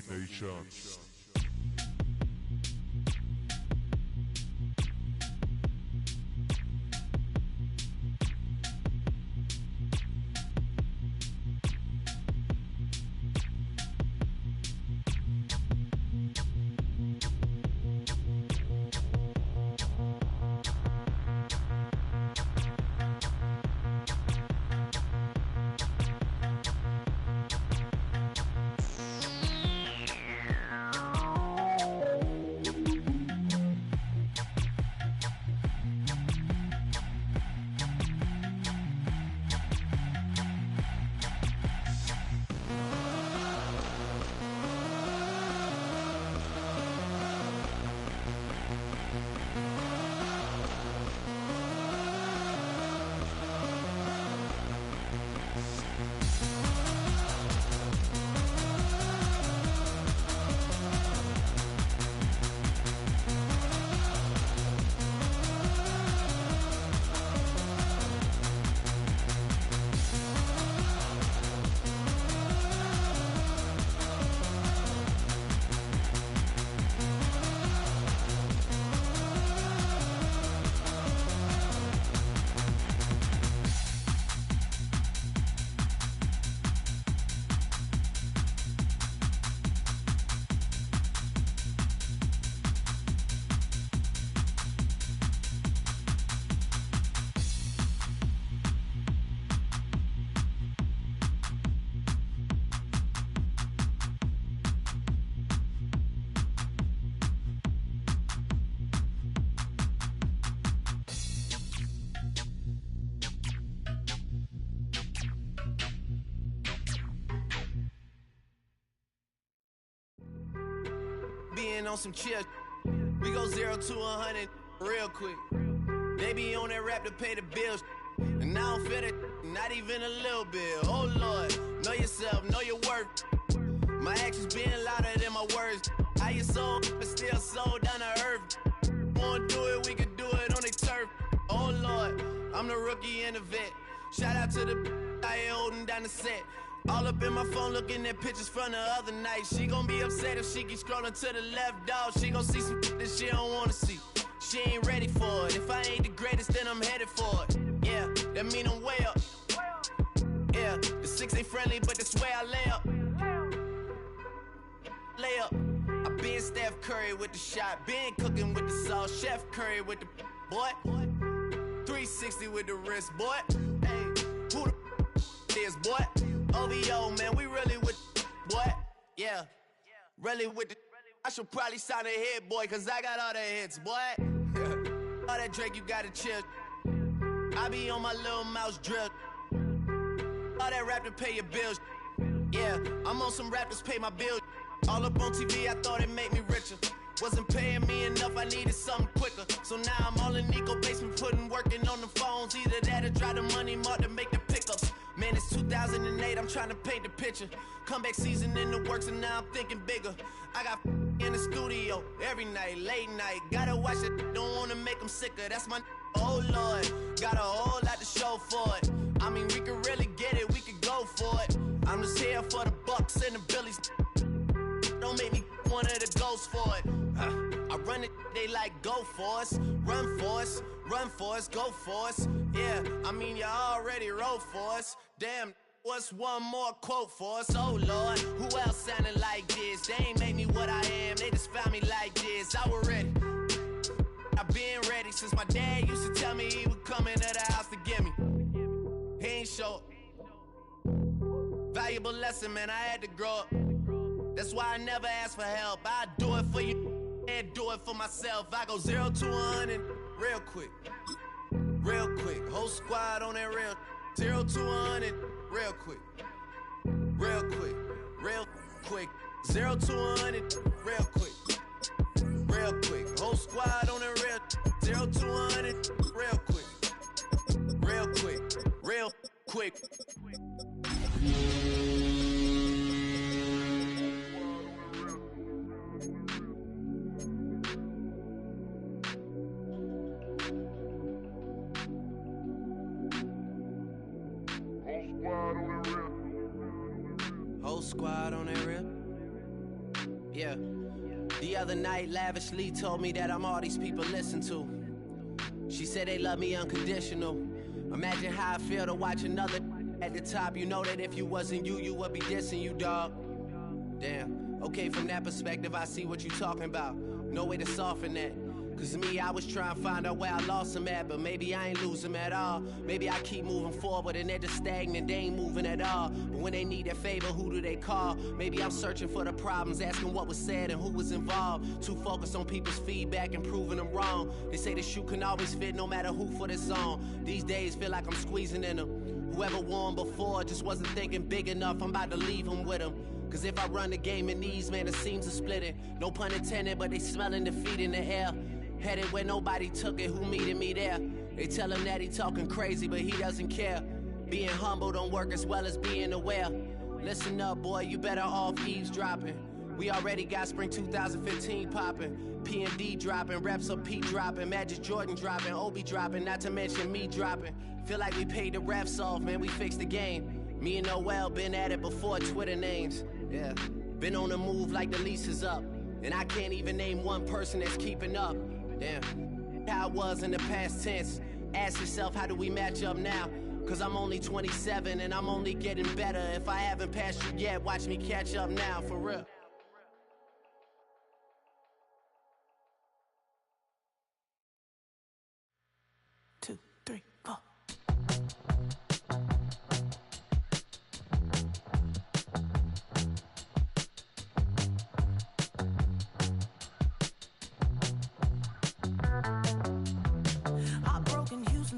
Nations. Being on some chill, we go 0 to 100 real quick. They be on that rap to pay the bills, and I don't feel it, not even a little bit. Oh Lord, know yourself, know your worth. My actions being louder than my words. How you so, but still so down to earth. Wanna do it, we can do it on the turf. Oh Lord, I'm the rookie and the vet. Shout out to the I ain't holding down the set. All up in my phone looking at pictures from the other night. She gon' be upset if she keeps scrolling to the left, dog. She gon' see some that she don't wanna see. She ain't ready for it. If I ain't the greatest, then I'm headed for it. Yeah, that mean I'm way up. Yeah, the 6 ain't friendly, but that's where I lay up. Lay up. I been Steph Curry with the shot. Been cooking with the sauce. Chef Curry with the boy. 360 with the wrist, boy. Hey, who the is, boy? OVO, man, we really with boy. Yeah, really with the. I should probably sign a hit, boy, cause I got all the hits, boy. All that Drake, you gotta chill. I be on my little mouse drill. All that rap to pay your bills. Yeah, I'm on some rappers pay my bills. All up on TV, I thought it made me richer. Wasn't paying me enough, I needed something quicker. So now I'm all in Nico basement, working on the phones. Either that or try the money mark to make the pickups. Man, it's 2008, I'm trying to paint the picture. Comeback season in the works and now I'm thinking bigger. I got in the studio every night, late night. Gotta watch it, don't wanna make them sicker. That's my oh Lord, got a whole lot to show for it. I mean, we could really get it, we could go for it. I'm just here for the Bucks and the Billies. Don't make me one of the ghosts for it. I run it, they like go for us, run for us, run for us, go for us. Yeah, I mean you already wrote for us. Damn, what's one more quote for us? Oh Lord, who else sounded like this? They ain't made me what I am, they just found me like this. I was ready, I've been ready since my dad used to tell me he would come into the house to get me. He ain't show up. Valuable lesson, man, I had to grow up. That's why I never ask for help. I do it for you and do it for myself. I go 0 to 100 real quick. Real quick. Whole squad on that real. 0 to 100 real quick. Real quick. Real quick. 0 to 100 real quick. Real quick. Whole squad on that real. 0 to 100 real quick. Real quick. Real quick. Whole squad on that rip. Yeah. The other night, Lavishly told me that I'm all these people listen to. She said they love me unconditional. Imagine how I feel to watch another at the top. You know that if you wasn't you, you would be dissing you, dog. Damn. Okay, from that perspective, I see what you talking about. No way to soften that. Cause me, I was trying to find out where I lost them at, but maybe I ain't lose them at all. Maybe I keep moving forward and they're just stagnant, they ain't moving at all. But when they need a favor, who do they call? Maybe I'm searching for the problems, asking what was said and who was involved. Too focused on people's feedback and proving them wrong. They say the shoe can always fit no matter who for this song. These days feel like I'm squeezing in them. Whoever won before just wasn't thinking big enough, I'm about to leave them with them. Cause if I run the game in these, man, the seams are splitting. No pun intended, but they smelling defeat in the air. Headed where nobody took it, who meeting me there? They tell him that he talking crazy, but he doesn't care. Being humble don't work as well as being aware. Listen up, boy, you better off eavesdropping. We already got spring 2015 popping. P&D dropping, reps up P dropping, Magic Jordan dropping, Obi dropping, not to mention me dropping. Feel like we paid the refs off, man, we fixed the game. Me and Noel been at it before Twitter names. Yeah, been on the move like the lease is up. And I can't even name one person that's keeping up. Damn, how it was in the past tense. Ask yourself, how do we match up now? Cause I'm only 27 and I'm only getting better. If I haven't passed you yet, watch me catch up now, for real. Two, three, four.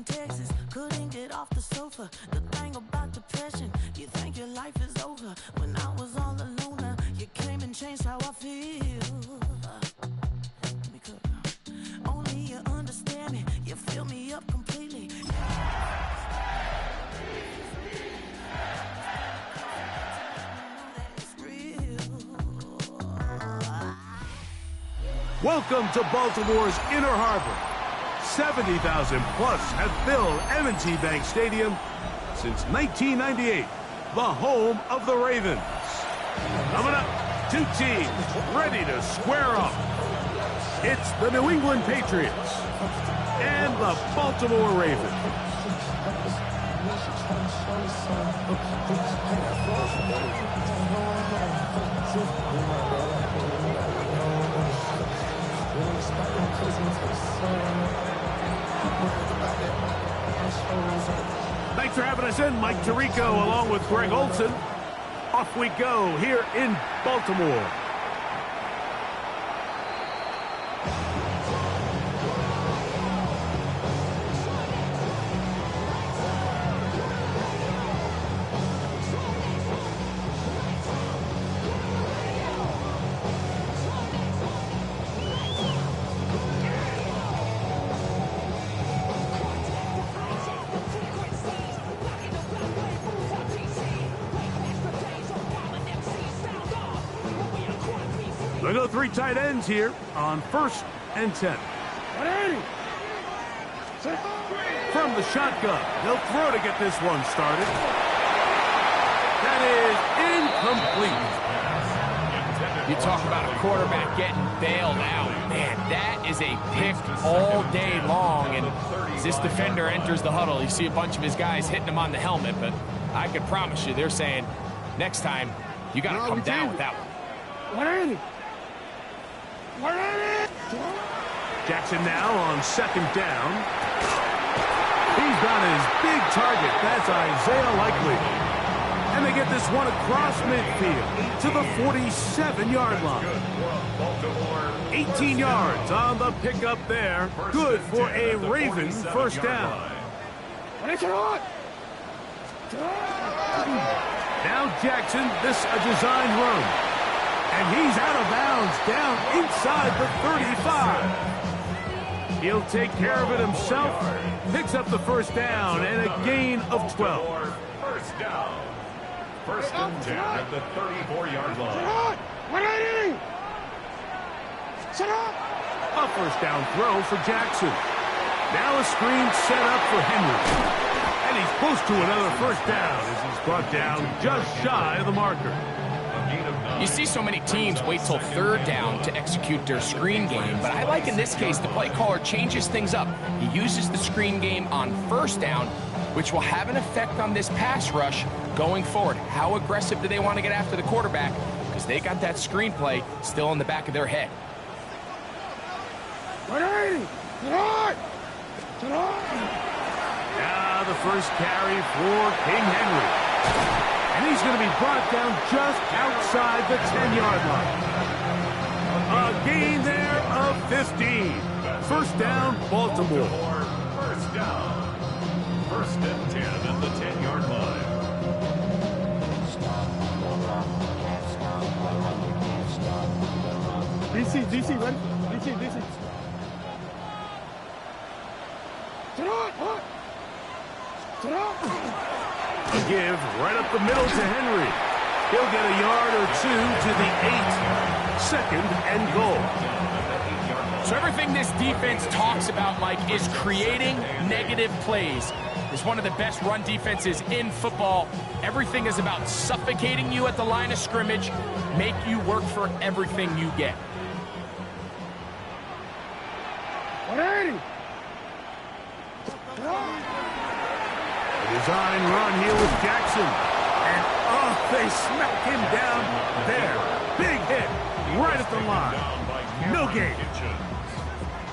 Texas, couldn't get off the sofa. The thing about depression, you think your life is over. When I was all alone, you came and changed how I feel. Let me cook now. Only you understand me, you fill me up completely. Welcome to Baltimore's Inner Harbor. 70,000 plus have filled M&T Bank Stadium since 1998, the home of the Ravens. Coming up, two teams ready to square off. It's the New England Patriots and the Baltimore Ravens. Thanks for having us in, Mike Tirico, along with Greg Olson. Off we go here in Baltimore. They go three tight ends here on 1st and 10. From the shotgun, they'll throw to get this one started. That is incomplete. You talk about a quarterback getting bailed out. Man, that is a pick all day long. And as this defender enters the huddle, you see a bunch of his guys hitting him on the helmet. But I can promise you, they're saying, next time, you got to come down with that one. Jackson now on 2nd down. He's got his big target. That's Isaiah Likely. And they get this one across midfield to the 47-yard line. 18 yards on the pickup there. Good for a Raven first down. Now Jackson, this a design run. And he's out of bounds down inside the 35. He'll take care of it himself. Picks up the first down and a gain of 12. First down. 1st and 10 at the 34-yard line. A first down throw for Jackson. Now a screen set up for Henry. And he's close to another first down as he's brought down just shy of the marker. You see so many teams wait till 3rd down to execute their screen game, but I like in this case the play caller changes things up. He uses the screen game on 1st down, which will have an effect on this pass rush going forward. How aggressive do they want to get after the quarterback? Because they got that screen play still in the back of their head. Now the first carry for King Henry. And he's going to be brought down just outside the 10-yard line. A gain there of 15. First down, Baltimore. First down. 1st and 10 at the 10-yard line. DC, run. DC. A give right up the middle to Henry. He'll get a yard or two to the 8. 2nd and goal. So everything this defense talks about, Mike, is creating negative plays. It's one of the best run defenses in football. Everything is about suffocating you at the line of scrimmage, make you work for everything you get. Design run here with Jackson. And, they smack him down there. Big hit right at the line. No gain.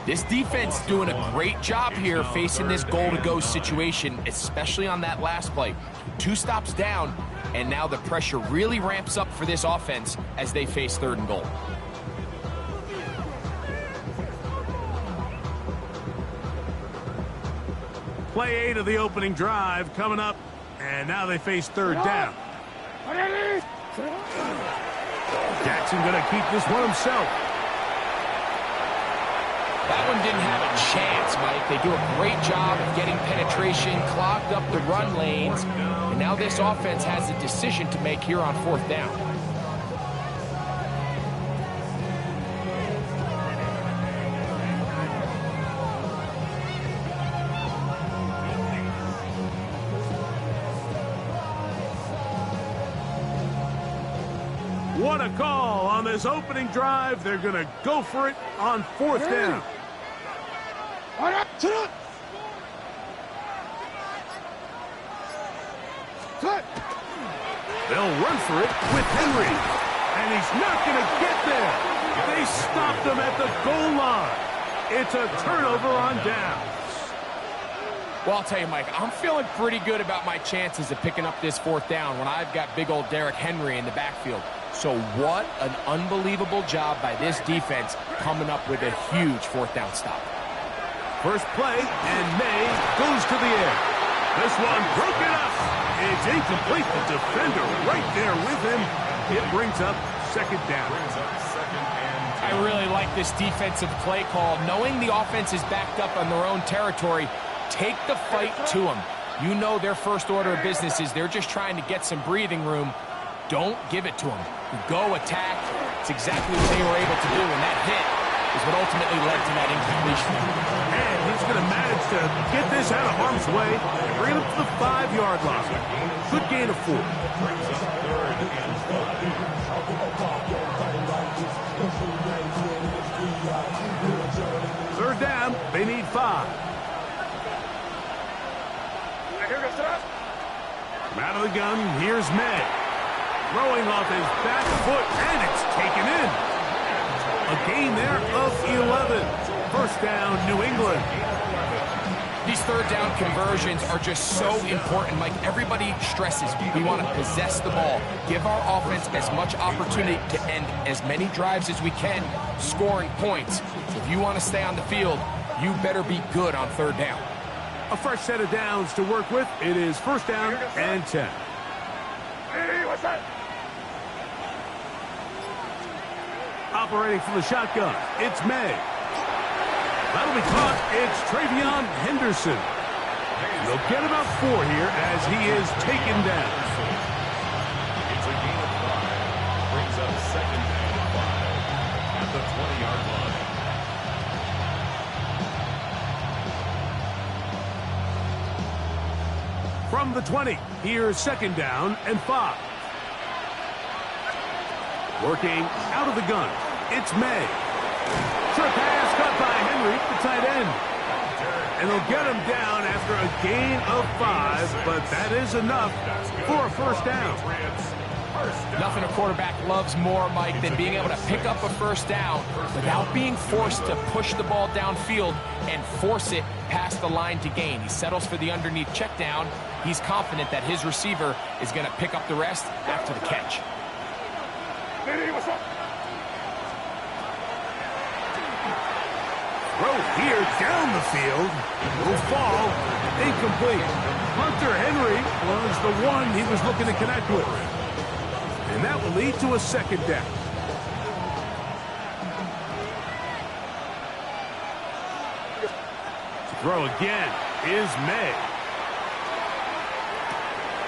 This defense doing a great job here facing this goal-to-go situation, especially on that last play. 2 stops down, and now the pressure really ramps up for this offense as they face 3rd and goal. Play 8 of the opening drive coming up, and now they face 3rd down. Jackson going to keep this one himself. That one didn't have a chance, Mike. They do a great job of getting penetration, clogged up the run lanes, and now this offense has a decision to make here on 4th down. a call on this opening drive. They're going to go for it on fourth down. They'll run for it with Henry. And he's not going to get there. They stopped him at the goal line. It's a turnover on downs. Well, I'll tell you, Mike, I'm feeling pretty good about my chances of picking up this fourth down when I've got big old Derrick Henry in the backfield. So what an unbelievable job by this defense coming up with a huge fourth down stop. First play, and May goes to the air. This one broken up. It's incomplete. The defender right there with him. It brings up second down. I really like this defensive play call. Knowing the offense is backed up on their own territory, take the fight to them. You know their first order of business is they're just trying to get some breathing room. Don't give it to them. You go attack. It's exactly what they were able to do, and that hit is what ultimately led to that incompletion. And he's going to manage to get this out of harm's way and bring it up to the 5-yard line. Good gain of 4. Third down, they need 5. From out of the gun, here's May. Throwing off his back foot, and it's taken in. A gain there of 11. First down, New England. These third down conversions are just so important. Like everybody stresses, we want to possess the ball. Give our offense as much opportunity to end as many drives as we can, scoring points. So if you want to stay on the field, you better be good on third down. A fresh set of downs to work with. It is first down and 10. Hey, what's that? Operating from the shotgun, it's May. That'll be caught. It's Travion Henderson. They'll get about 4 here as he is taken down. It's a gain of 5. Brings up second down and 5 at the 20-yard line. From the 20, here's second down and 5. Working out of the gun, it's May. Short pass caught by Henry, the tight end. And they'll get him down after a gain of 5, but that is enough for a first down. Nothing a quarterback loves more, Mike, than being able to pick up a first down without being forced to push the ball downfield and force it past the line to gain. He settles for the underneath check down. He's confident that his receiver is going to pick up the rest after the catch. Hey, what's up? Throw here down the field. No fall. Incomplete. Hunter Henry was the one he was looking to connect with. And that will lead to a second down. To throw again is May.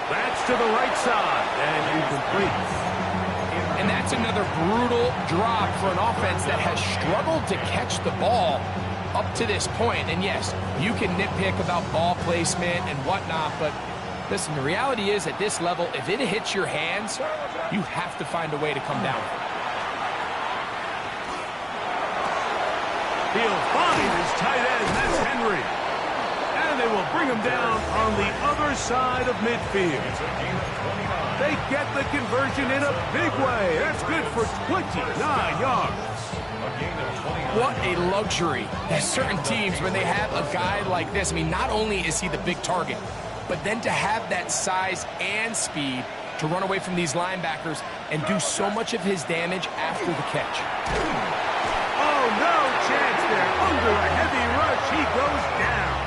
That's to the right side and incomplete. And that's another brutal drop for an offense that has struggled to catch the ball up to this point. And yes, you can nitpick about ball placement and whatnot, but listen, the reality is at this level, if it hits your hands, you have to find a way to come down. He'll find his tight end, that's Henry. And they will bring him down on the other side of midfield. They get the conversion in a big way. That's good for 29 yards. What a luxury. There's certain teams when they have a guy like this. I mean, not only is he the big target, but then to have that size and speed to run away from these linebackers and do so much of his damage after the catch. Oh, no chance there. Under a heavy rush, he goes down.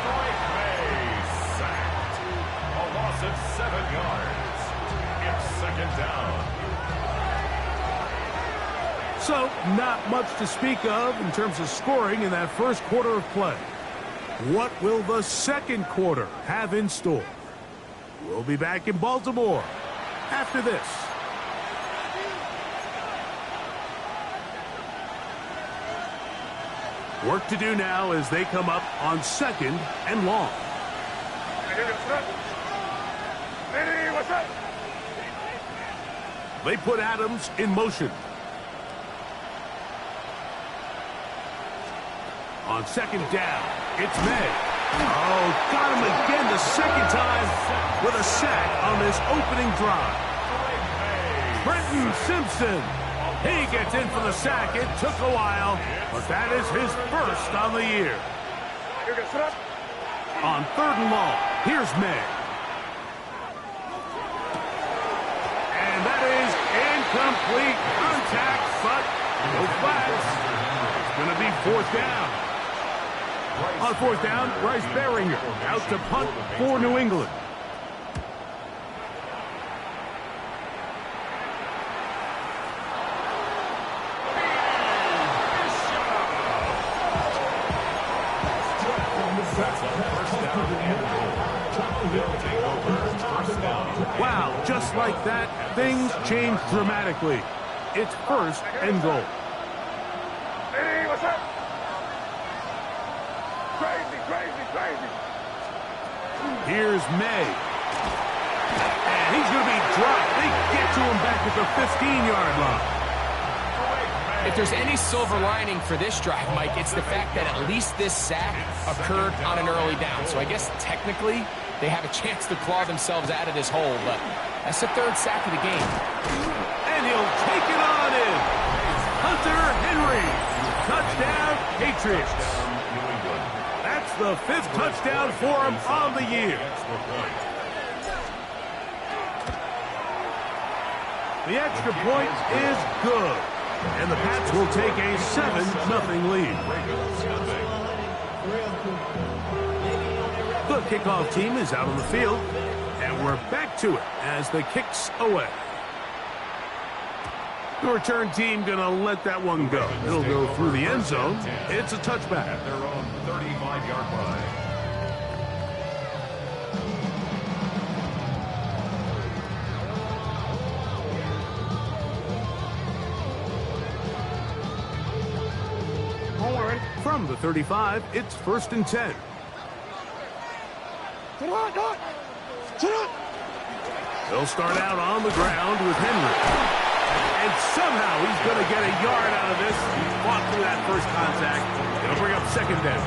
Drake May sacked. A loss of 7 yards. It's second down. So, not much to speak of in terms of scoring in that first quarter of play. What will the second quarter have in store? We'll be back in Baltimore after this. Work to do now as they come up on second and long. Hey, what's up? They put Adams in motion. On second down, it's May. Oh, got him again the second time with a sack on this opening drive. Brenton Simpson. He gets in for the sack. It took a while, but that is his first on the year. On third and long, here's May. And that is incomplete contact, but no flags. It's going to be fourth down. On fourth down, Bryce Baringer out to punt for New England. Wow, just like that, things change dramatically. It's first and goal. Hey, what's up? Crazy, crazy, crazy. Here's May. And he's going to be dropped. They get to him back at the 15-yard line. If there's any silver lining for this drive, Mike, it's the fact that at least this sack occurred on an early down. So I guess technically they have a chance to claw themselves out of this hole, but that's the third sack of the game. And he'll take it on in. Hunter Henry. Touchdown, Patriots. That's the fifth touchdown for him on the year. The extra point is good. And the Pats will take a 7-0 lead. The kickoff team is out on the field, and we're back to it as the kick's away. The return team going to let that one go. It'll go through the end zone. It's a touchback. At their own 35-yard line. From the 35, it's first and 10. They'll start out on the ground with Henry. And somehow he's going to get a yard out of this. He fought through that first contact. It'll bring up second down.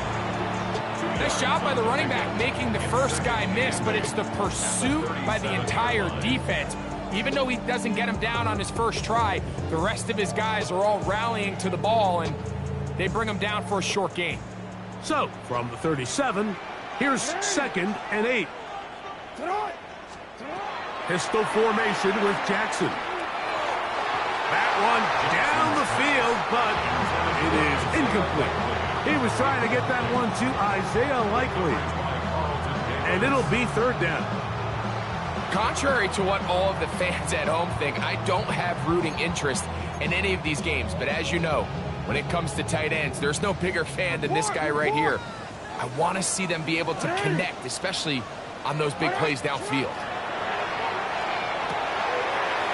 Nice job by the running back making the first guy miss, but it's the pursuit by the entire defense. Even though he doesn't get him down on his first try, the rest of his guys are all rallying to the ball, and they bring him down for a short gain. So, from the 37, here's second and 8. Pistol formation with Jackson. That one down the field, but it is incomplete. He was trying to get that one to Isaiah Likely. And it'll be third down. Contrary to what all of the fans at home think, I don't have rooting interest in any of these games. But as you know, when it comes to tight ends, there's no bigger fan than this guy right here. I want to see them be able to connect, especially on those big plays downfield.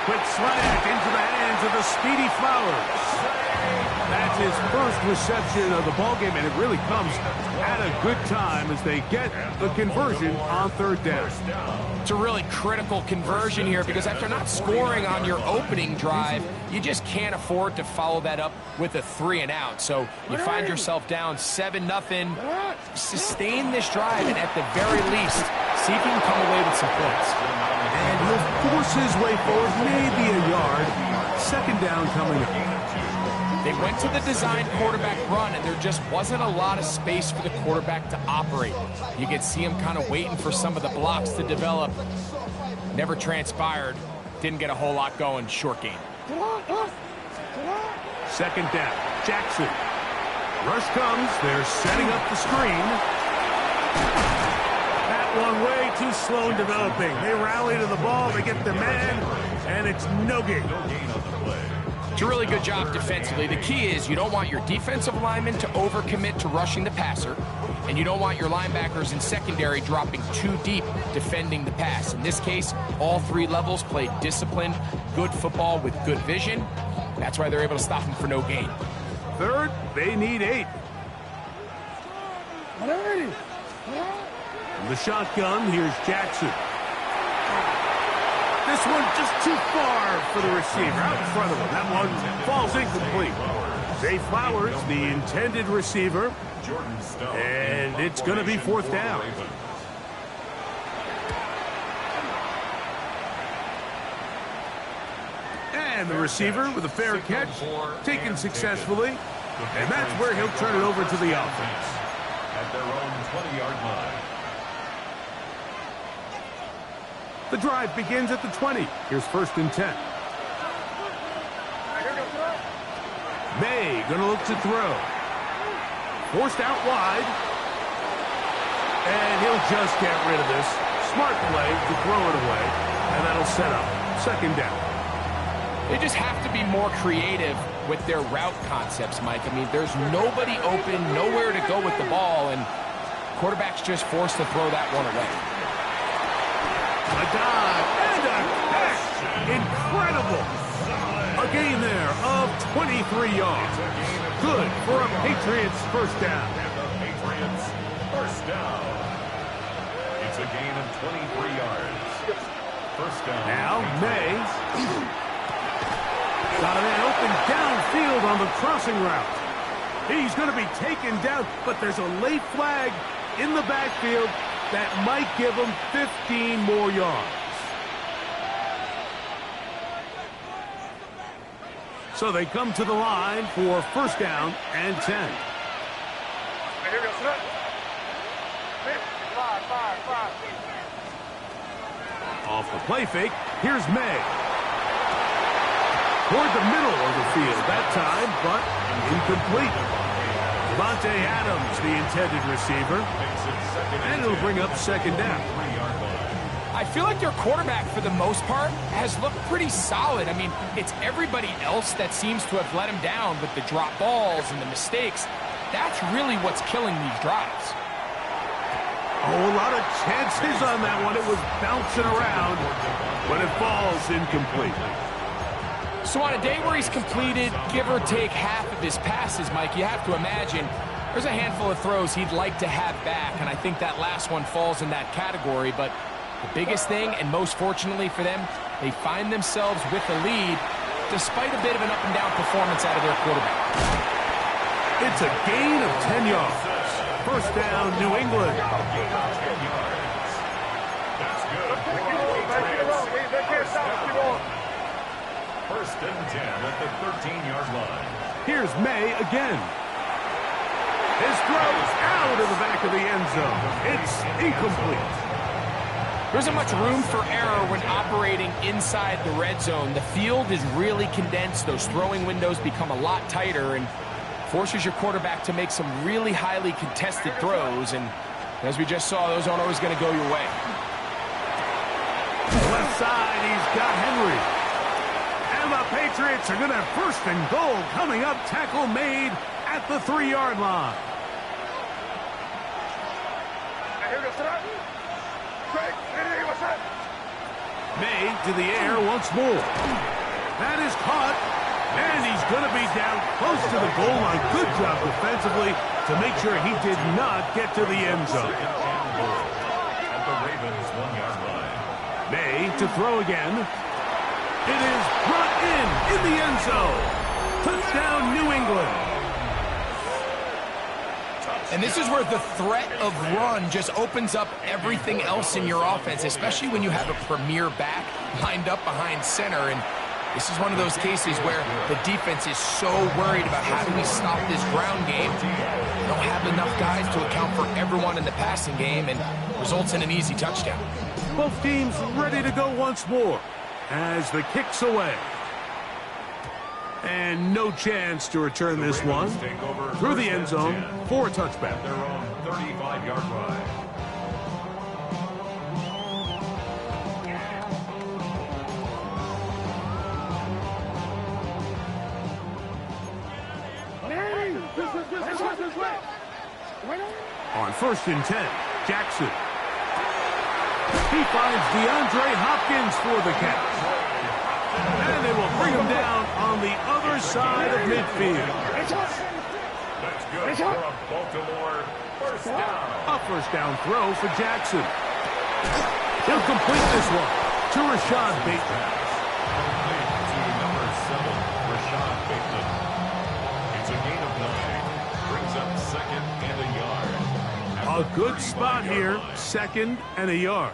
Quick slant into the hands of the speedy Flowers. That's his first reception of the ballgame, and it really comes at a good time as they get the conversion on third down. It's a really critical conversion here because after not scoring on your opening drive, you just can't afford to follow that up with a 3-and-out. So you find yourself down 7-0. Sustain this drive, and at the very least, see if you can come away with some points. And he'll force his way forward, maybe a yard. Second down coming up. They went to the design quarterback run, and there just wasn't a lot of space for the quarterback to operate. You could see him kind of waiting for some of the blocks to develop. Never transpired. Didn't get a whole lot going. Short game. Second down. Jackson. Rush comes. They're setting up the screen. That one way too slow in developing. They rally to the ball. They get the man, and it's no gain. It's a really good job defensively. The key is you don't want your defensive linemen to overcommit to rushing the passer, and you don't want your linebackers in secondary dropping too deep defending the pass. In this case, all three levels played disciplined, good football with good vision. That's why they're able to stop them for no gain. Third, they need 8. From the shotgun, here's Jackson. This one just too far for the receiver, out in front of him. That one falls incomplete. Zay Flowers, the intended receiver, and it's going to be 4th down. And the receiver with a fair catch, taken successfully, and that's where he'll turn it over to the offense. At their own 20-yard line. The drive begins at the 20. Here's 1st and 10. May going to look to throw. Forced out wide. And he'll just get rid of this. Smart play to throw it away. And that'll set up 2nd down. They just have to be more creative with their route concepts, Mike. I mean, there's nobody open, nowhere to go with the ball, and quarterback's just forced to throw that one away. A dive and a catch. Incredible. A gain there of 23 yards. Good for a Patriots 1st down. And the Patriots 1st down. It's a gain of 23 yards. 1st down. Now, May. Got a man open downfield on the crossing route. He's going to be taken down, but there's a late flag in the backfield that might give him 15 more yards. So they come to the line for 1st down and 10. Off the play fake, here's May. Toward the middle of the field that time, but incomplete. Devontae Adams, the intended receiver. And it'll bring up 2nd down. I feel like their quarterback, for the most part, has looked pretty solid. I mean, it's everybody else that seems to have let him down with the drop balls and the mistakes. That's really what's killing these drives. Oh, a lot of chances on that one. It was bouncing around, but it falls incomplete. So on a day where he's completed, give or take half of his passes, Mike, you have to imagine there's a handful of throws he'd like to have back, and I think that last one falls in that category. But the biggest thing, and most fortunately for them, they find themselves with a lead despite a bit of an up-and-down performance out of their quarterback. It's a gain of 10 yards. 1st down, New England. That's good. 1st and 10 at the 13-yard line. Here's May again. His throws out of the back of the end zone. It's incomplete. There isn't much room for error when operating inside the red zone. The field is really condensed. Those throwing windows become a lot tighter and forces your quarterback to make some really highly contested throws. And as we just saw, those aren't always going to go your way. Left side, he's got Henry. And the Patriots are going to have 1st and goal coming up. Tackle made at the 3-yard line. May to the air once more. That is caught, and he's going to be down close to the goal line. Good job defensively to make sure he did not get to the end zone. At the Ravens 1-yard line. May to throw again. It is brought in the end zone. Touchdown, New England. And this is where the threat of run just opens up everything else in your offense, especially when you have a premier back lined up behind center. And this is one of those cases where the defense is so worried about how do we stop this ground game. They don't have enough guys to account for everyone in the passing game, and results in an easy touchdown. Both teams ready to go once more as the kick's away. And no chance to return this one through the end zone for a touchback. Their own 35-yard line. On 1st and 10, Jackson. He finds DeAndre Hopkins for the catch. And they will bring him down on the other side of midfield. That's good for a Baltimore 1st down. A 1st down throw for Jackson. He'll complete this one. to Rashad Bateman. Complete to number 7, Rashad Bateman. It's a gain of 9. Brings up second and a yard. A good spot here, second and a yard.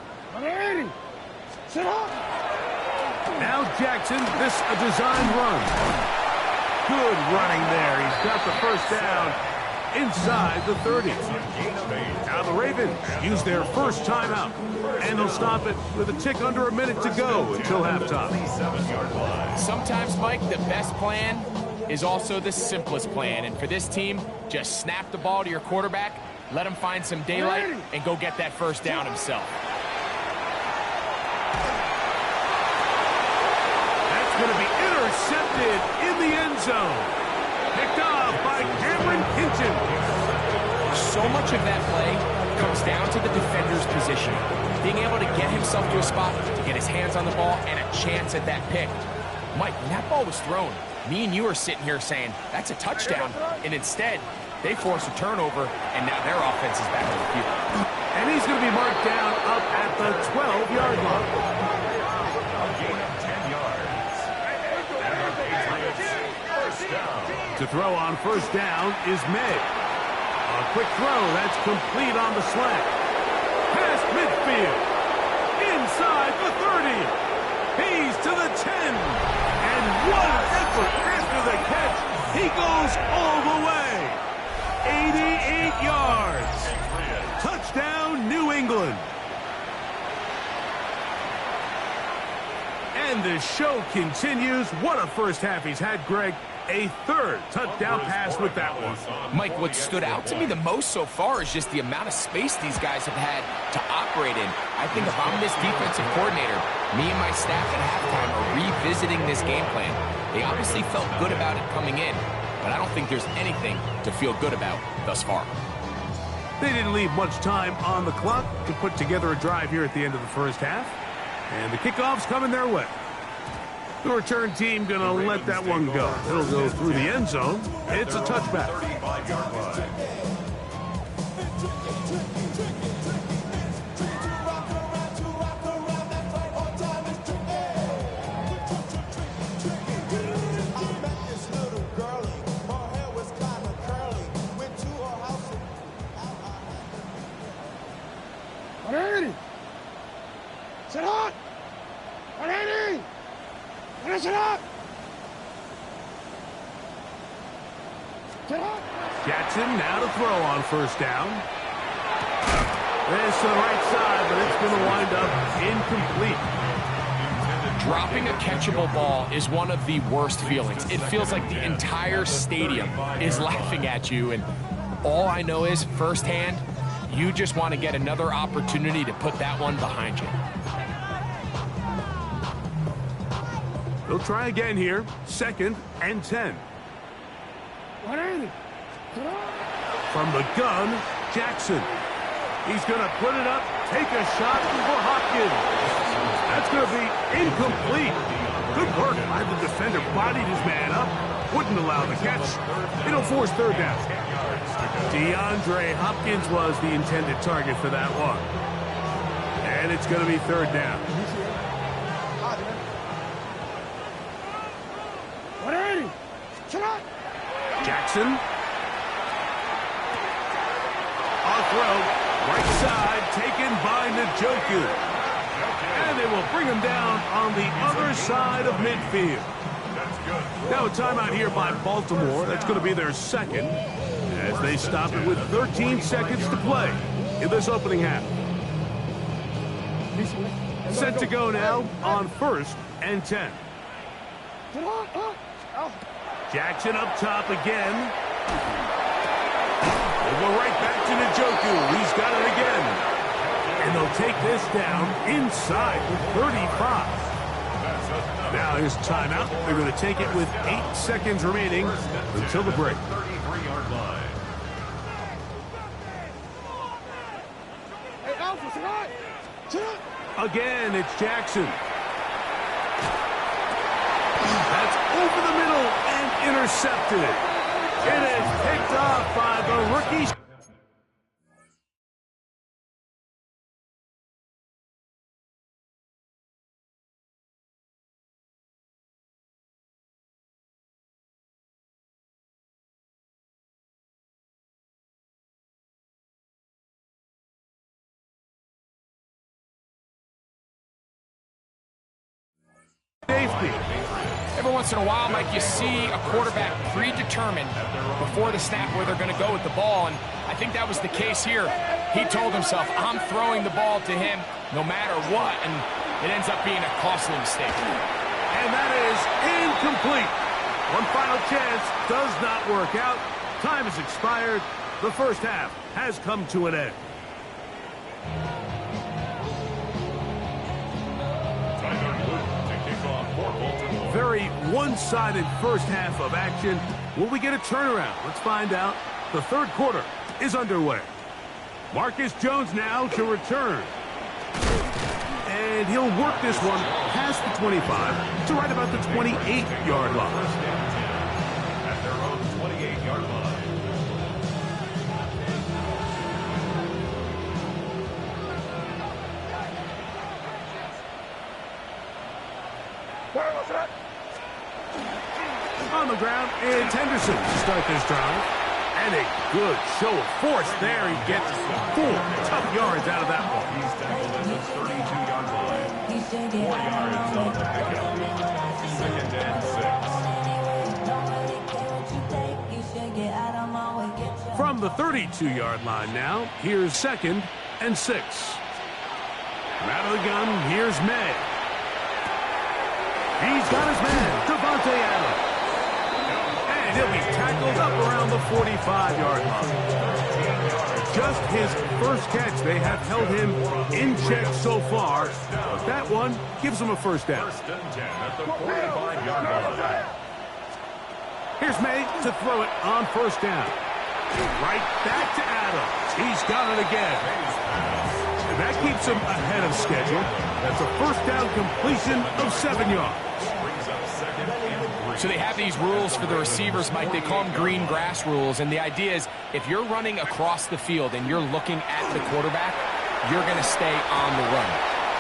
Now Jackson, this a design run. Good running there. He's got the first down inside the 30. Now the Ravens use their first timeout, and they'll stop it with a tick under a minute to go until halftime. Sometimes, Mike, the best plan is also the simplest plan. And for this team, just snap the ball to your quarterback, let him find some daylight, and go get that first down himself. That's going to be intercepted in the end zone. Picked off by Cameron Hinton. So much of that play comes down to the defender's position. Being able to get himself to a spot, to get his hands on the ball, and a chance at that pick. Mike, when that ball was thrown, me and you are sitting here saying, that's a touchdown. And instead, they force a turnover, and now their offense is back to the field. And he's going to be marked down up at the 12-yard line. A gain of 10 yards. And the Patriots first down. To throw on first down is May. A quick throw, that's complete on the slant. Past midfield. Inside the 30. He's to the 10. And what an effort after the catch. He goes all the way. 88 yards. Touchdown, New England. And the show continues. What a first half he's had, Greg. A third touchdown pass with that one. Mike, what stood out to me the most so far is just the amount of space these guys have had to operate in. I think if I'm this defensive coordinator, me and my staff at halftime are revisiting this game plan. They obviously felt good about it coming in, but I don't think there's anything to feel good about thus far. They didn't leave much time on the clock to put together a drive here at the end of the first half. And the kickoff's coming their way. The return team going to let that one go. It'll go through the end zone. It's a touchback. 35-yard line. Sit up! 180! Finish it up! Sit up! Jackson now to throw on first down. This to the right side, but it's going to wind up incomplete. Dropping a catchable ball is one of the worst feelings. It feels like the entire stadium is laughing at you, and all I know is firsthand, you just want to get another opportunity to put that one behind you. They'll try again here. 2nd and 10. 180! From the gun, Jackson. He's going to put it up, take a shot for Hopkins. That's going to be incomplete. Good work by the defender. Bodied his man up. Wouldn't allow the catch. It'll force third down. DeAndre Hopkins was the intended target for that one. And it's going to be third down. 180! Sit up! Jackson. Off road. Right side taken by Njoku. And they will bring him down on the other side of midfield. Now a timeout here by Baltimore. That's going to be their second as they stop it with 13 seconds to play in this opening half. Set to go now on 1st and 10. Jackson up top again. We'll go right back to Njoku. He's got it again. And they'll take this down inside the 35. Now his timeout. They're going to take it with 8 seconds remaining until the break. 33-yard line. Hey, Alpha, sit up! Sit up! Again, it's Jackson. That's over the middle and intercepted. It is picked off by the rookie. safety. Every once in a while, Mike, you see a quarterback predetermined before the snap where they're going to go with the ball, and I think that was the case here. He told himself, I'm throwing the ball to him no matter what, and it ends up being a costly mistake. And that is incomplete. One final chance does not work out. Time has expired. The first half has come to an end. Very one-sided first half of action. Will we get a turnaround? Let's find out. The third quarter is underway. Marcus Jones now to return. And he'll work this one past the 25 to right about the 28-yard line. At their own 28-yard line. On the ground, it's Henderson to start this drive. And a good show of force there. He gets 4 tough yards out of that one. He's tackled at the 32-yard line. 4 yards on the pickup. Second and 6. From the 32-yard line now, here's second and 6. Out of the gun, here's May. He's got his man, Devontae Adams. And he'll be tackled up around the 45-yard line. Just his first catch. They have held him in check so far, but that one gives him a first down. First and 10 at the 45-yard line. Here's May to throw it on first down. Right back to Adams. He's got it again. And that keeps him ahead of schedule. That's a first down completion of 7 yards. So they have these rules for the receivers, Mike. They call them green grass rules. And the idea is if you're running across the field and you're looking at the quarterback, you're going to stay on the run.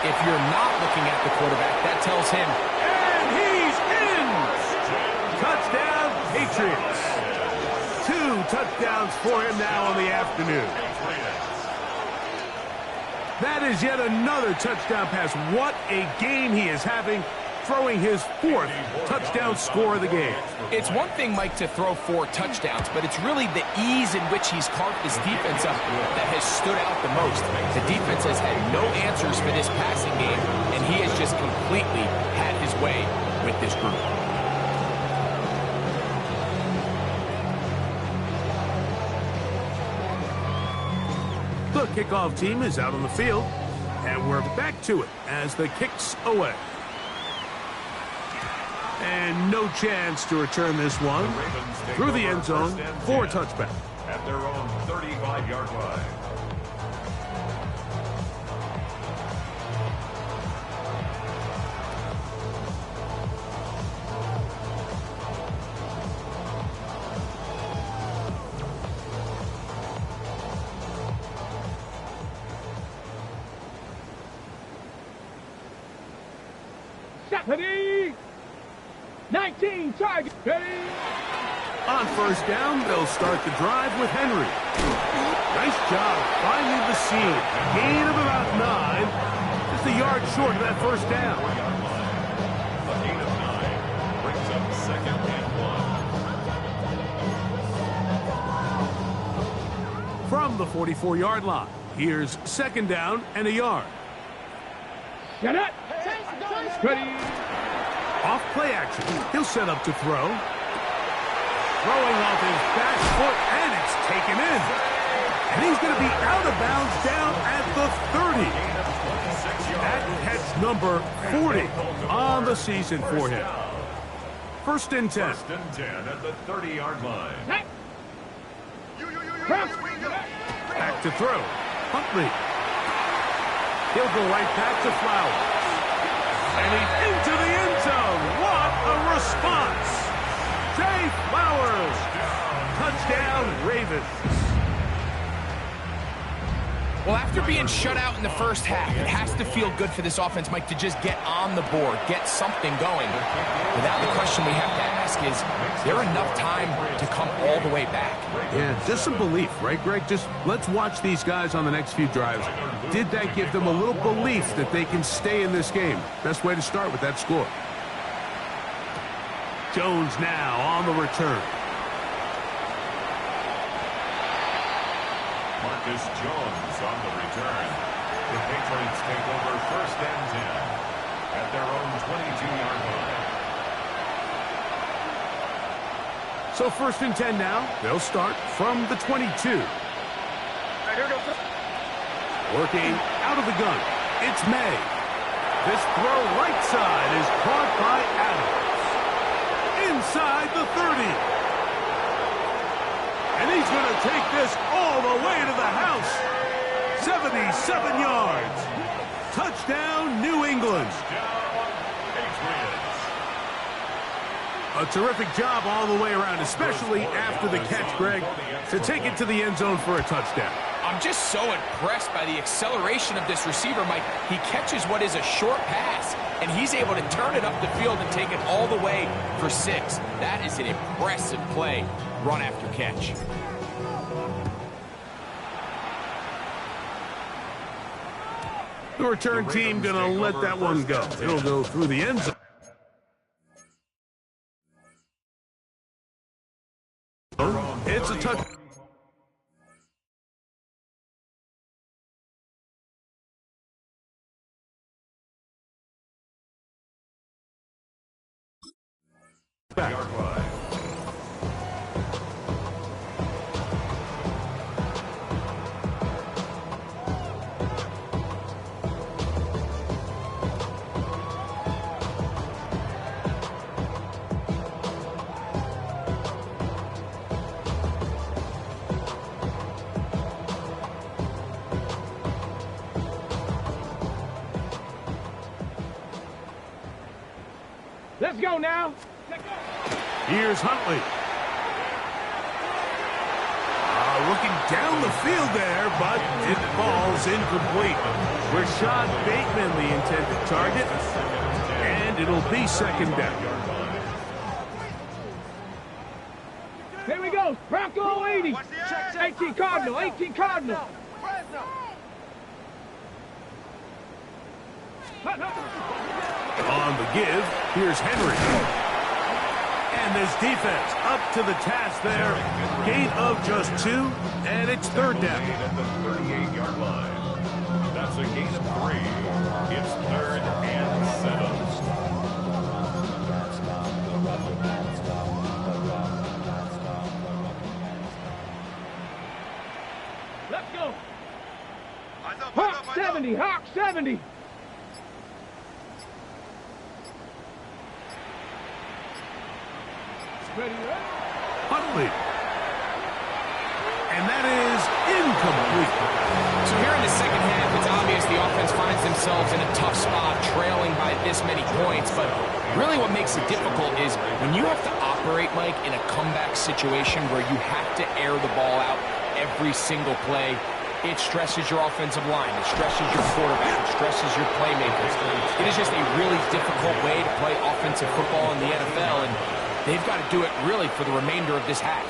If you're not looking at the quarterback, that tells him. And he's in! Touchdown, Patriots. 2 touchdowns for him now on the afternoon. That is yet another touchdown pass. What a game he is having, throwing his 4th touchdown score of the game. It's one thing, Mike, to throw 4 touchdowns, but it's really the ease in which he's carved his defense up that has stood out the most. The defense has had no answers for this passing game, and he has just completely had his way with this group. The kickoff team is out on the field, and we're back to it as the kick's away. And no chance to return this one through the end zone for a touchback. At their own 35-yard line. Ready? 19, target. Ready? On first down, they'll start the drive with Henry. Nice job finding the seam. Gain of about 9. Just a yard short of that first down. A gain of 9 brings up second and 1. From the 44-yard line, here's second down and a yard. Get it. Ready? Off play action. He'll set up to throw. Throwing off his back foot, and it's taken in. And he's going to be out of bounds down at the 30. That catch number 40 on the season for him. First and 10. First and 10 at the 30-yard line. Back to throw. Huntley. He'll go right back to Flowers. And he's into the end zone. What a response. Zay Flowers. Touchdown, Ravens. Well, after being shut out in the first half, it has to feel good for this offense, Mike, to just get on the board, get something going. But now the question we have to ask is there enough time to come all the way back? Yeah, just some belief, right, Greg? Just let's watch these guys on the next few drives. Did that give them a little belief that they can stay in this game? Best way to start with that score. Jones now on the return. Marcus Jones on the return. The Patriots take over 1st and 10 at their own 22-yard line. So 1st and 10 now. They'll start from the 22. Working out of the gun. It's May. This throw right side is caught by Adams. Inside the 30. And he's going to take this all the way to the house. 77 yards. Touchdown, New England. A terrific job all the way around, especially after the catch, Greg, to take it to the end zone for a touchdown. I'm just so impressed by the acceleration of this receiver, Mike. He catches what is a short pass, and he's able to turn it up the field and take it all the way for 6. That is an impressive play, run after catch. The return team going to let that one go. It'll go through the end zone. It's a touch. Let's go now. Here's Huntley. Looking down the field there, but it falls incomplete. Rashad Bateman, the intended target, and it'll be 2nd down. Here we go. Bronco 80. 18 Cardinal. 18 Cardinal. On the give, here's Henry. And this defense up to the task there. Gain of just 2, and it's 3rd down. At the 38-yard line. That's a gain of 3. It's 3rd and 7. Let's go. Hawk 70. Hawk 70. Huntley. And that is incomplete. So here in the second half, it's obvious the offense finds themselves in a tough spot, trailing by this many points. But really what makes it difficult is when you have to operate, Mike, in a comeback situation where you have to air the ball out every single play, it stresses your offensive line. It stresses your quarterback. It stresses your playmakers. It is just a really difficult way to play offensive football in the NFL, and they've got to do it really for the remainder of this half.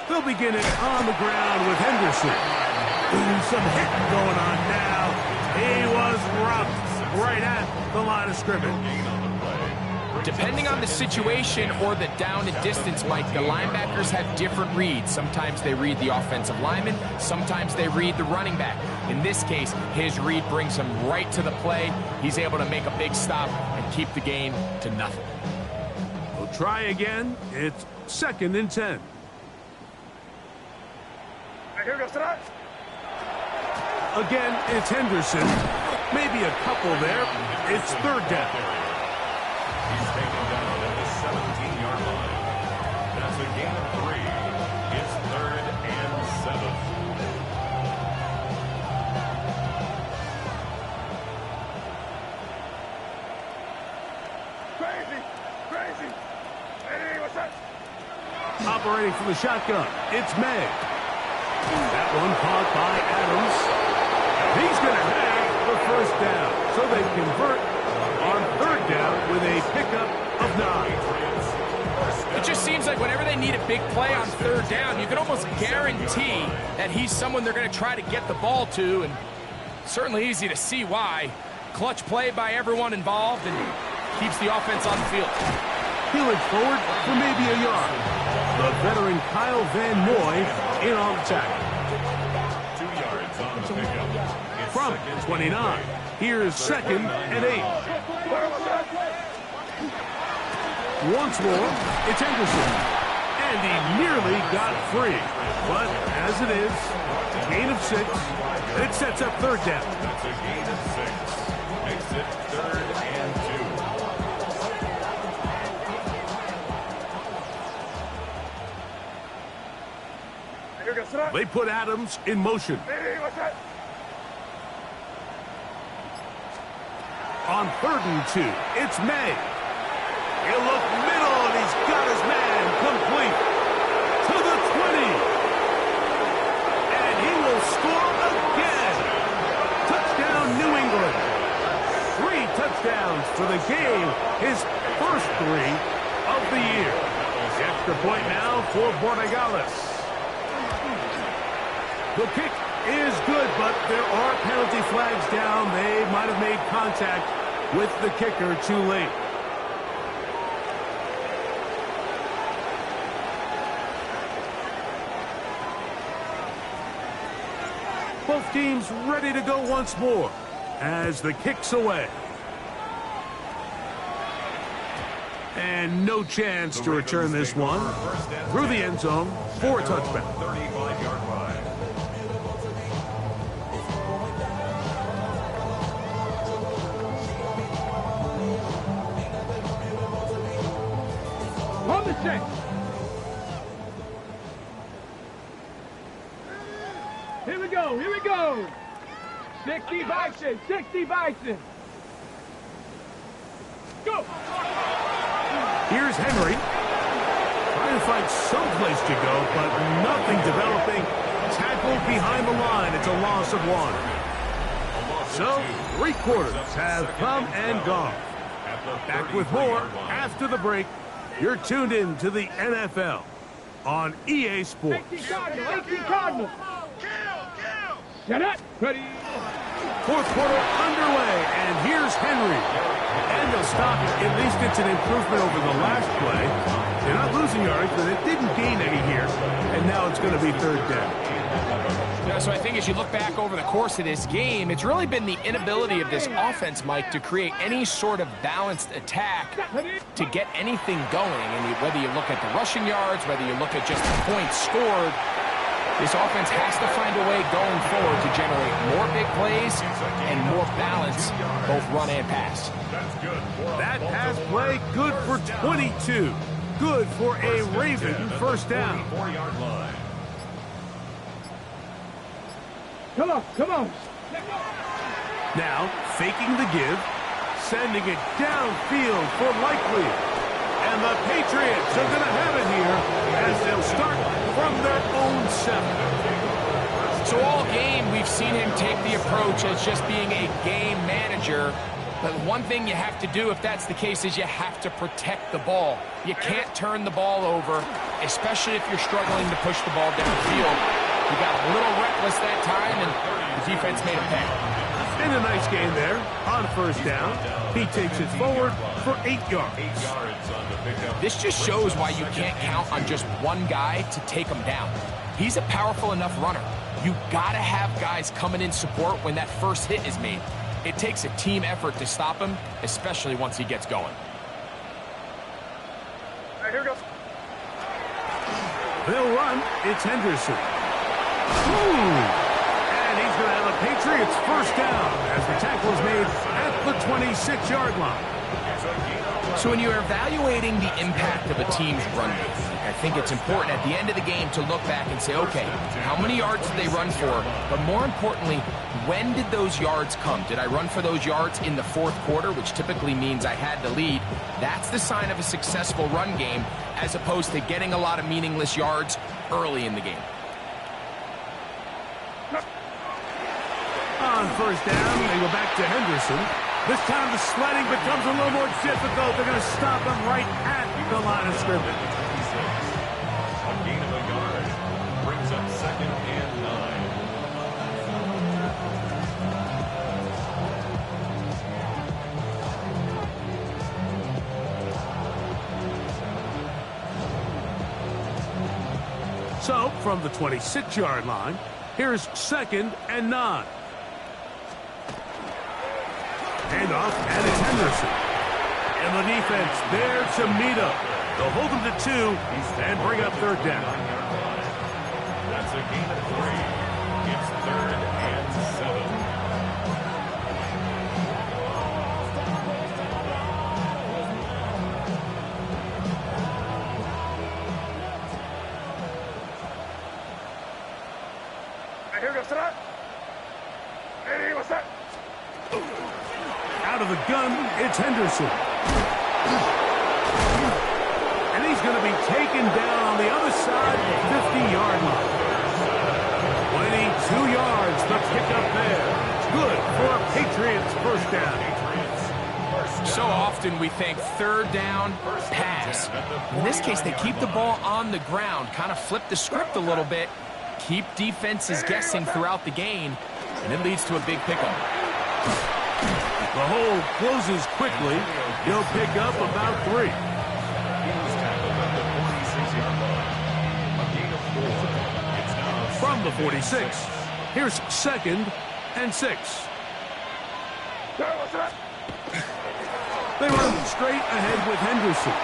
They'll begin it on the ground with Henderson. Ooh, some hitting going on now. He was roughed right at the line of scrimmage. Depending on the situation or the down and distance, Mike, the linebackers have different reads. Sometimes they read the offensive lineman. Sometimes they read the running back. In this case, his read brings him right to the play. He's able to make a big stop and keep the game to nothing. We'll try again. It's 2nd and 10. Again, it's Henderson. Maybe a couple there. It's 3rd down. He's taken down at the 17-yard line. That's a gain of 3. It's 3rd and 7. Crazy. Hey, what's up? Operating from the shotgun, it's May. That one caught by Adams. He's going to have the first down. So they convert on third down with a pickup of 9. It just seems like whenever they need a big play on third down, you can almost guarantee that he's someone they're going to try to get the ball to, and certainly easy to see why. Clutch play by everyone involved and keeps the offense on the field. Peeling forward for maybe a yard. The veteran Kyle Van Noy in on the tackle. 2 yards on the pickup. It's From 29, here's 2nd and 8. Once more, it's Henderson. And he nearly got free. But as it is, gain of 6, and it sets up third down. That's a gain of 6. Makes it 3rd and 2. They put Adams in motion. On 3rd and 2, it's May. He'll look middle, and he's got his man complete to the 20. And he will score again. Touchdown, New England. 3 touchdowns for the game, his first 3 of the year. Extra point now for Borregales. The kick is good, but there are penalty flags down. They might have made contact with the kicker too late. Both teams ready to go once more as the kick's away. And no chance to return this one through the end zone for a touchback. 35-yard line. On the set. Here we go, here we go. 60 Bison, 60 Bison. Go. Here's Henry. Trying to find some place to go, but nothing developing. Tackled behind the line. It's a loss of 1. So, 3 quarters have come and gone. Back with more after the break. You're tuned in to the NFL on EA Sports. 18 Cardinal, 18 Cardinal. Set up. Ready. 4th quarter underway, and here's Henry. And they'll stop it. At least it's an improvement over the last play. They're not losing yards, but it didn't gain any here. And now it's going to be 3rd down. Yeah, so I think as you look back over the course of this game, it's really been the inability of this offense, Mike, to create any sort of balanced attack to get anything going. And whether you look at the rushing yards, whether you look at just the points scored, this offense has to find a way going forward to generate more big plays and more balance, both run and pass. That pass play, good for 22. Good for a Raven first down. 4-yard line. Come on, come on. Now, faking the give, sending it downfield for Likely. And the Patriots are going to have it here as they'll start from their own 7. So all game, we've seen him take the approach as just being a game manager. But one thing you have to do if that's the case is you have to protect the ball. You can't turn the ball over, especially if you're struggling to push the ball downfield. He got a little reckless that time, and the defense made a pay. And a nice game there on 1st down. He takes it forward for 8 yards. 8 yards on the pickup. This just shows why you can't count on just one guy to take him down. He's a powerful enough runner. You gotta have guys coming in support when that first hit is made. It takes a team effort to stop him, especially once he gets going. All right, here we go. They'll run. It's Henderson. And he's going to have a Patriots first down as the tackle is made at the 26-yard line. So when you're evaluating the impact of a team's run game, I think it's important at the end of the game to look back and say, okay, how many yards did they run for? But more importantly, when did those yards come? Did I run for those yards in the 4th quarter, which typically means I had the lead? That's the sign of a successful run game, as opposed to getting a lot of meaningless yards early in the game. On first down, they go back to Henderson. This time the sledding becomes a little more difficult. They're going to stop him right at the line of scrimmage. A gain of a yard brings up 2nd and 9. So, from the 26-yard line, here's 2nd and 9. Handoff, and it's Henderson. And the defense there to meet up. They'll hold him to 2 and bring up 3rd down. That's a gain of 3. It's 3rd and 7. Out of the gun, it's Henderson. And he's going to be taken down on the other side of the 50-yard line. 22 yards, the pickup there. Good for a Patriots first down. So often we think 3rd down, pass. In this case, they keep the ball on the ground, kind of flip the script a little bit, keep defenses guessing throughout the game, and it leads to a big pickup. The hole closes quickly. He'll pick up about 3. He was tackled at the 46-yard line. A gain of 4. It's now From the 46, here's 2nd and 6. They run straight ahead with Henderson.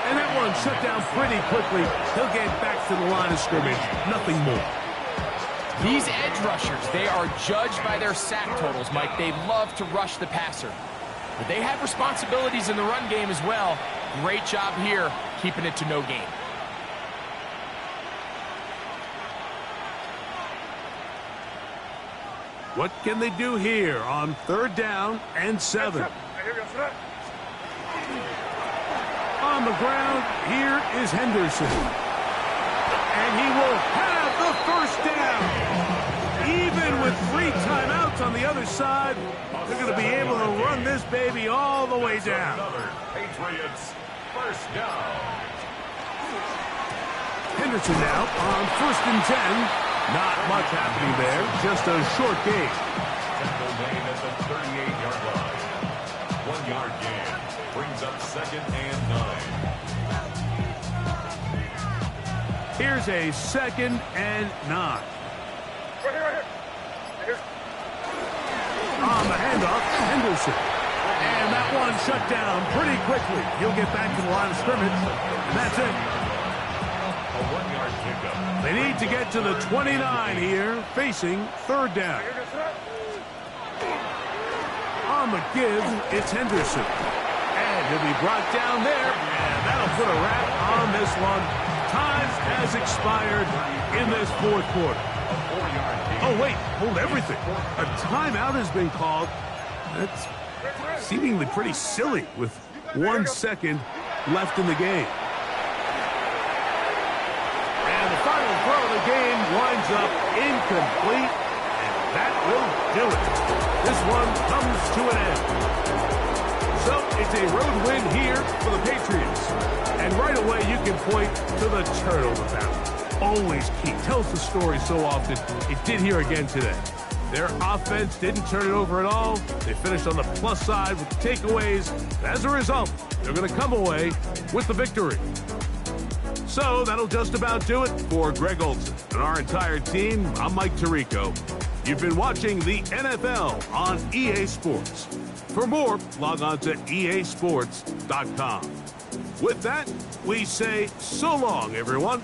And that one shut down pretty quickly. He'll get back to the line of scrimmage. Nothing more. These edge rushers, they are judged by their sack totals, Mike. They love to rush the passer. But they have responsibilities in the run game as well. Great job here, keeping it to no gain. What can they do here on 3rd down and 7? On the ground, here is Henderson. And he will have the first down. Even with 3 timeouts on the other side, they're going to be able to run this baby all the way down. another Patriots first down. Henderson now on 1st and 10. Not much happening there, just a short gain. Tackle made at the 38-yard line. 1-yard gain brings up 2nd and 9. Here's a 2nd and 9. Right here. On the handoff, Henderson. And that one shut down pretty quickly. He'll get back to the line of scrimmage, and that's it. A 1-yard pickup. They need to get to the 29 here, facing 3rd down. On the give, it's Henderson. And he'll be brought down there, and that'll put a wrap on this one. Time has expired in this 4th quarter. A 4-yard gain. Oh, wait, hold everything. A timeout has been called. That's seemingly pretty silly with 1 second left in the game. And the final throw of the game winds up incomplete, and that will do it. This one comes to an end. So it's a road win here for the Patriots. And right away you can point to the turnover battle. Always key. Tells the story so often. It did here again today. Their offense didn't turn it over at all. They finished on the plus side with the takeaways. As a result, they're going to come away with the victory. So that'll just about do it for Greg Olsen and our entire team. I'm Mike Tirico. You've been watching the NFL on EA Sports. For more, log on to easports.com. With that, we say so long, everyone.